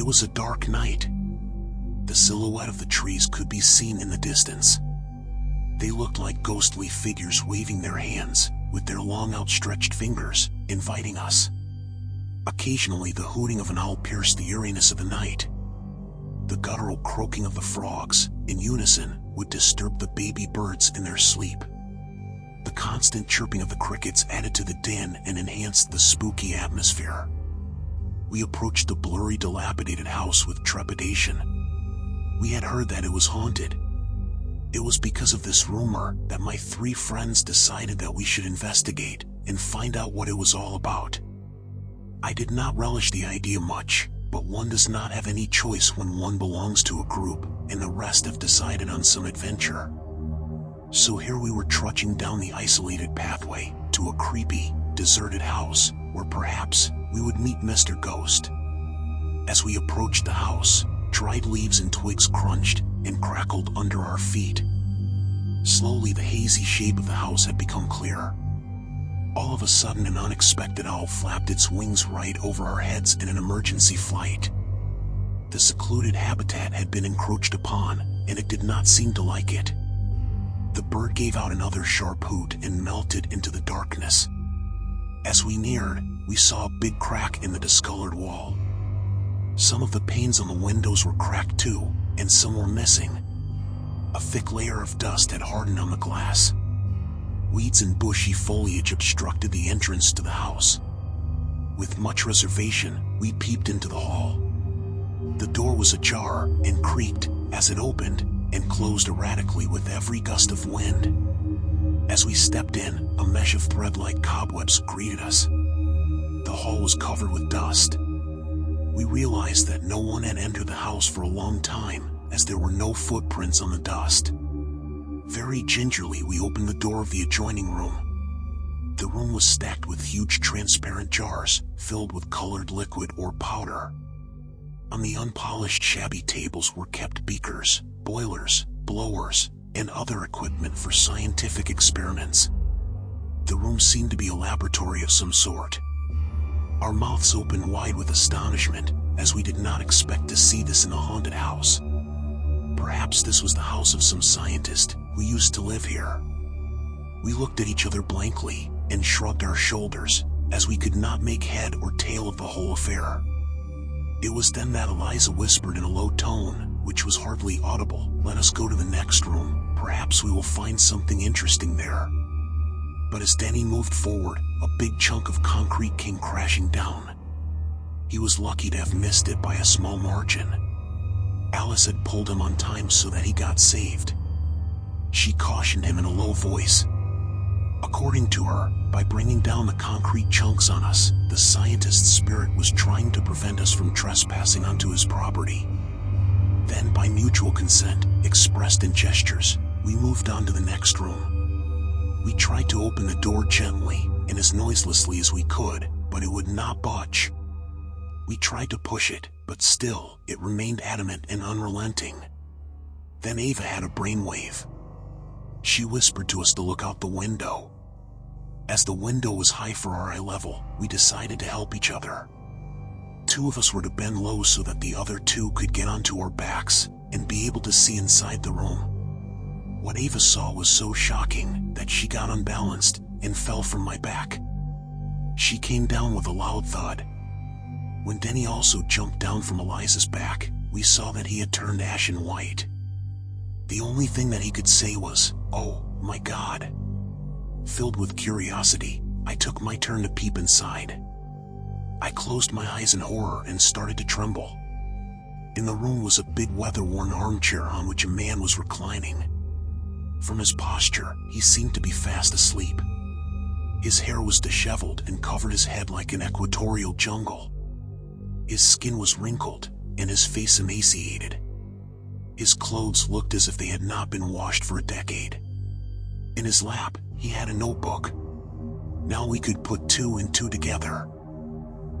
It was a dark night. The silhouette of the trees could be seen in the distance. They looked like ghostly figures waving their hands, with their long outstretched fingers, inviting us. Occasionally the hooting of an owl pierced the eeriness of the night. The guttural croaking of the frogs, in unison, would disturb the baby birds in their sleep. The constant chirping of the crickets added to the din and enhanced the spooky atmosphere. We approached the blurry, dilapidated house with trepidation. We had heard that it was haunted. It was because of this rumor that my 3 friends decided that we should investigate and find out what it was all about. I did not relish the idea much, but one does not have any choice when one belongs to a group and the rest have decided on some adventure. So here we were trudging down the isolated pathway to a creepy, deserted house where perhaps we would meet Mr. Ghost. As we approached the house, dried leaves and twigs crunched and crackled under our feet. Slowly the hazy shape of the house had become clearer. All of a sudden an unexpected owl flapped its wings right over our heads in an emergency flight. The secluded habitat had been encroached upon, and it did not seem to like it. The bird gave out another sharp hoot and melted into the darkness. As we neared, we saw a big crack in the discolored wall. Some of the panes on the windows were cracked too, and some were missing. A thick layer of dust had hardened on the glass. Weeds and bushy foliage obstructed the entrance to the house. With much reservation, we peeped into the hall. The door was ajar and creaked as it opened and closed erratically with every gust of wind. As we stepped in, a mesh of thread-like cobwebs greeted us. The hall was covered with dust. We realized that no one had entered the house for a long time, as there were no footprints on the dust. Very gingerly we opened the door of the adjoining room. The room was stacked with huge transparent jars, filled with colored liquid or powder. On the unpolished shabby tables were kept beakers, boilers, blowers, and other equipment for scientific experiments. The room seemed to be a laboratory of some sort. Our mouths opened wide with astonishment, as we did not expect to see this in a haunted house. Perhaps this was the house of some scientist who used to live here. We looked at each other blankly and shrugged our shoulders, as we could not make head or tail of the whole affair. It was then that Eliza whispered in a low tone, which was hardly audible, "Let us go to the next room, perhaps we will find something interesting there." But as Denny moved forward, a big chunk of concrete came crashing down. He was lucky to have missed it by a small margin. Alice had pulled him on time so that he got saved. She cautioned him in a low voice. According to her, by bringing down the concrete chunks on us, the scientist's spirit was trying to prevent us from trespassing onto his property. Then, by mutual consent, expressed in gestures, we moved on to the next room. We tried to open the door gently and as noiselessly as we could, but it would not budge. We tried to push it, but still, it remained adamant and unrelenting. Then Ava had a brainwave. She whispered to us to look out the window. As the window was high for our eye level, we decided to help each other. 2 of us were to bend low so that the other 2 could get onto our backs and be able to see inside the room. What Ava saw was so shocking that she got unbalanced and fell from my back. She came down with a loud thud. When Denny also jumped down from Eliza's back, we saw that he had turned ashen white. The only thing that he could say was, "Oh, my God." Filled with curiosity, I took my turn to peep inside. I closed my eyes in horror and started to tremble. In the room was a big weather-worn armchair on which a man was reclining. From his posture, he seemed to be fast asleep. His hair was disheveled and covered his head like an equatorial jungle. His skin was wrinkled, and his face emaciated. His clothes looked as if they had not been washed for a decade. In his lap, he had a notebook. Now we could put 2 and 2 together.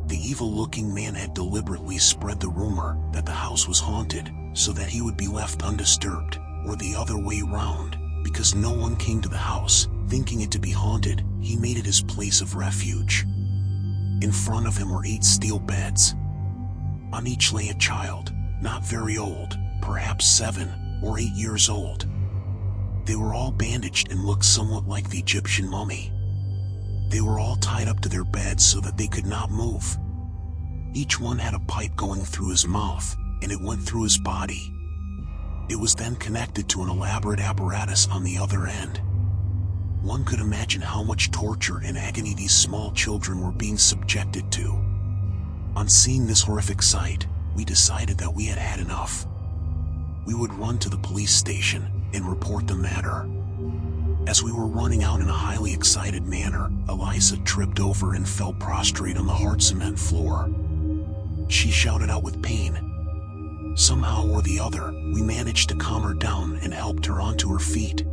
The evil-looking man had deliberately spread the rumor that the house was haunted, so that he would be left undisturbed, or the other way round, because no one came to the house. Thinking it to be haunted, he made it his place of refuge. In front of him were 8 steel beds. On each lay a child, not very old, perhaps 7 or 8 years old. They were all bandaged and looked somewhat like the Egyptian mummy. They were all tied up to their beds so that they could not move. Each one had a pipe going through his mouth, and it went through his body. It was then connected to an elaborate apparatus on the other end. One could imagine how much torture and agony these small children were being subjected to. On seeing this horrific sight, we decided that we had had enough. We would run to the police station and report the matter. As we were running out in a highly excited manner, Eliza tripped over and fell prostrate on the hard cement floor. She shouted out with pain. Somehow or the other, we managed to calm her down and helped her onto her feet.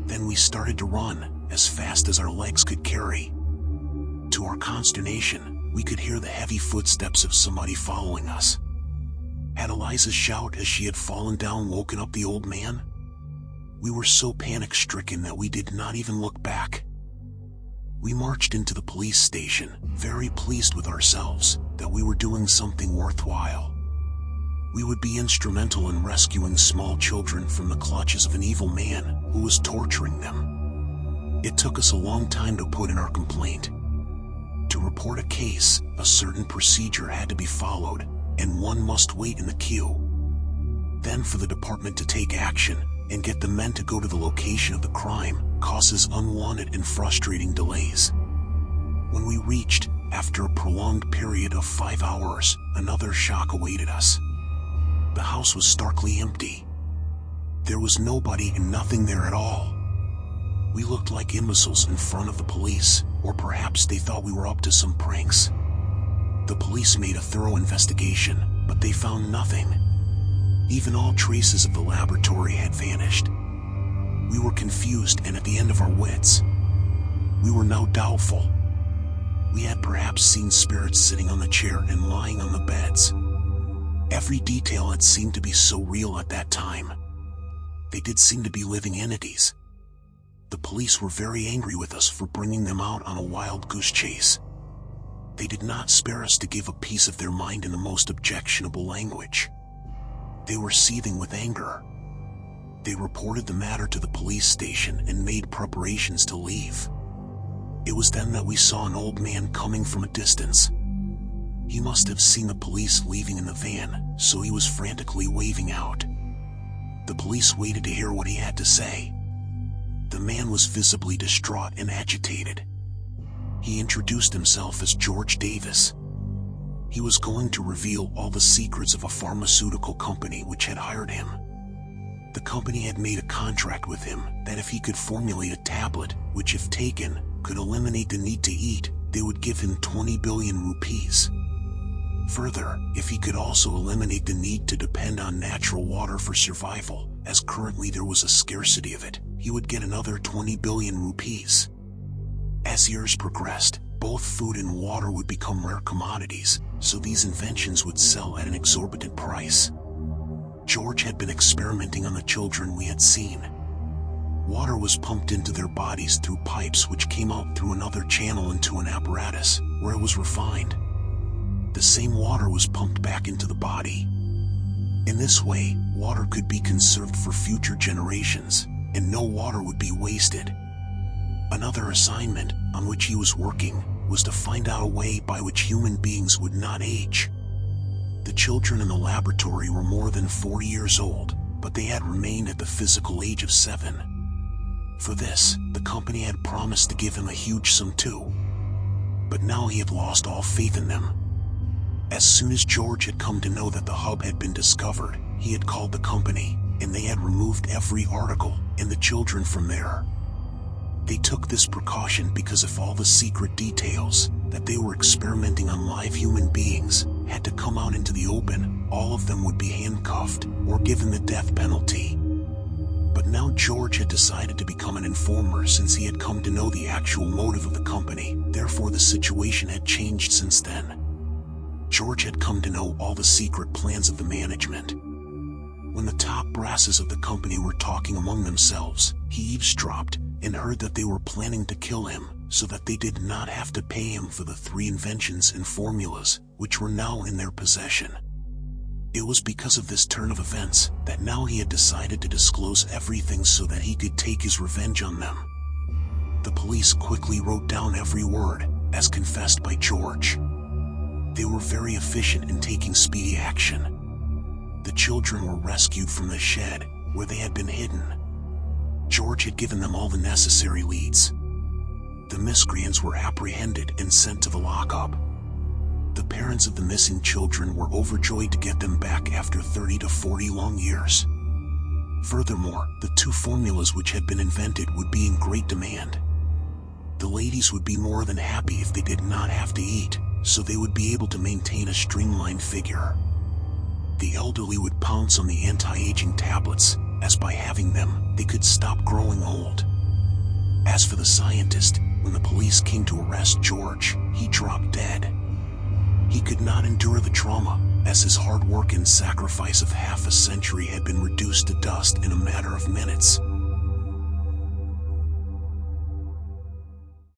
Then we started to run, as fast as our legs could carry. To our consternation, we could hear the heavy footsteps of somebody following us. Had Eliza's shout as she had fallen down woken up the old man? We were so panic-stricken that we did not even look back. We marched into the police station, very pleased with ourselves that we were doing something worthwhile. We would be instrumental in rescuing small children from the clutches of an evil man who was torturing them. It took us a long time to put in our complaint. To report a case, a certain procedure had to be followed, and one must wait in the queue. Then for the department to take action and get the men to go to the location of the crime causes unwanted and frustrating delays. When we reached, after a prolonged period of 5 hours, another shock awaited us. The house was starkly empty. There was nobody and nothing there at all. We looked like imbeciles in front of the police, or perhaps they thought we were up to some pranks. The police made a thorough investigation, but they found nothing. Even all traces of the laboratory had vanished. We were confused and at the end of our wits. We were now doubtful. We had perhaps seen spirits sitting on the chair and lying on the beds. Every detail had seemed to be so real at that time. They did seem to be living entities. The police were very angry with us for bringing them out on a wild goose chase. They did not spare us to give a piece of their mind in the most objectionable language. They were seething with anger. They reported the matter to the police station and made preparations to leave. It was then that we saw an old man coming from a distance. He must have seen the police leaving in the van, so he was frantically waving out. The police waited to hear what he had to say. The man was visibly distraught and agitated. He introduced himself as George Davis. He was going to reveal all the secrets of a pharmaceutical company which had hired him. The company had made a contract with him that if he could formulate a tablet, which if taken, could eliminate the need to eat, they would give him 20 billion rupees. Further, if he could also eliminate the need to depend on natural water for survival, as currently there was a scarcity of it, he would get another 20 billion rupees. As years progressed, both food and water would become rare commodities, so these inventions would sell at an exorbitant price. George had been experimenting on the children we had seen. Water was pumped into their bodies through pipes which came out through another channel into an apparatus, where it was refined. The same water was pumped back into the body. In this way, water could be conserved for future generations, and no water would be wasted. Another assignment, on which he was working, was to find out a way by which human beings would not age. The children in the laboratory were more than 4 years old, but they had remained at the physical age of 7. For this, the company had promised to give him a huge sum too. But now he had lost all faith in them. As soon as George had come to know that the hub had been discovered, he had called the company, and they had removed every article and the children from there. They took this precaution because if all the secret details, that they were experimenting on live human beings, had to come out into the open, all of them would be handcuffed or given the death penalty. But now George had decided to become an informer since he had come to know the actual motive of the company, therefore the situation had changed since then. George had come to know all the secret plans of the management. When the top brasses of the company were talking among themselves, he eavesdropped and heard that they were planning to kill him. so that they did not have to pay him for the 3 inventions and formulas which were now in their possession. It was because of this turn of events that now he had decided to disclose everything so that he could take his revenge on them. The police quickly wrote down every word, as confessed by George. They were very efficient in taking speedy action. The children were rescued from the shed, where they had been hidden. George had given them all the necessary leads. The miscreants were apprehended and sent to the lockup. The parents of the missing children were overjoyed to get them back after 30 to 40 long years. Furthermore, the 2 formulas which had been invented would be in great demand. The ladies would be more than happy if they did not have to eat, so they would be able to maintain a streamlined figure. The elderly would pounce on the anti-aging tablets, as by having them, they could stop growing old. As for the scientist, when the police came to arrest George, he dropped dead. He could not endure the trauma, as his hard work and sacrifice of half a century had been reduced to dust in a matter of minutes.